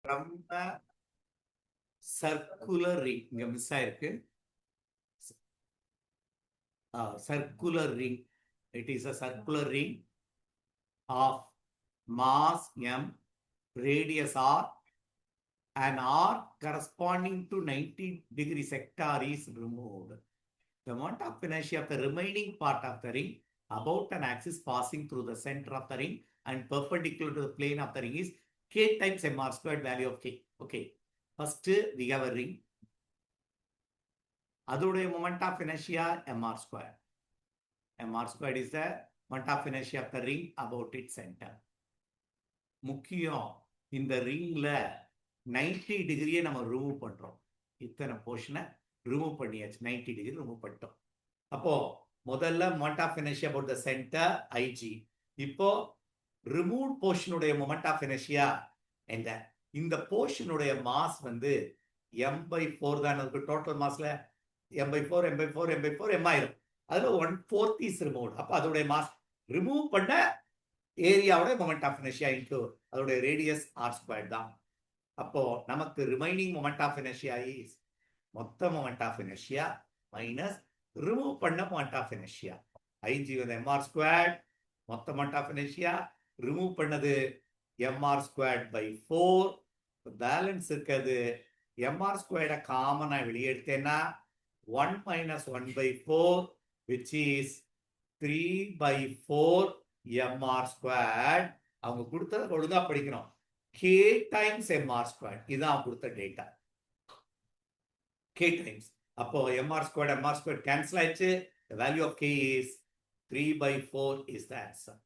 from a circular ring. இங்க miss ஆயிருக்கு. Circular ring. It is a circular ring of mass m, radius r, and r corresponding to 90-degree sector is removed. The moment of inertia of the remaining part of the ring about an axis passing through the center of the ring and perpendicular to the plane of the ring is k times mr squared value of k. Okay. First, we have a ring. அதோடைய moment of inertia mr square. mr squared is the moment of inertia of the ring about its center. முக்கியம், இந்த ரிங்ல 90 டிகிரியை நம்ம remove பண்றோம். இத்தனை போர்ஷனை remove பண்ணியாச்சு. 90 degree remove பண்ணிட்டோம். அப்போ முதல்ல moment of inertia about the center IG. இப்போ ரிமூவ் போர்ஷனுடைய moment of inertia என்ன? இந்த போர்ஷனுடைய மாஸ் வந்து m/4 தான் இருக்கு. Total மாஸ்ல m/4 m/4 m/4 m ஆயிரும். அதுல 1/4 இஸ் ரிமூவ். அப்ப அதோடைய மாஸ் ரிமூவ் பண்ண ஏரியாவோட மொமெண்ட் ஆஃப் இனர்ஷியா இன்டு அதோடைய ரேடியஸ் r ஸ்கொயர் தான். அப்போ நமக்கு remaining moment of inertia is மொத்த moment of inertia minus remove பண்ண மொமெண்ட் ஆஃப் இனர்ஷியா. IG வந்து mr ஸ்கொயர், மொத்த மொமெண்ட் ஆஃப் இனர்ஷியா ரிமூவ் பண்ணது mr ஸ்கொயர் பை 4. பேலன்ஸ் இருக்கிறது mr ஸ்கொயர்டை காமனா வெளியே எடுத்தேன்னா 1 minus 1/4 which is 3/4 mr squared. அவங்க கொடுத்ததை ஒழுங்கா படிக்கணும். k times mr squared. இதான் கொடுத்த டேட்டா. k times. அப்போ mr squared cancel ஆயிடுச்சு. The value of k is 3/4 is the answer.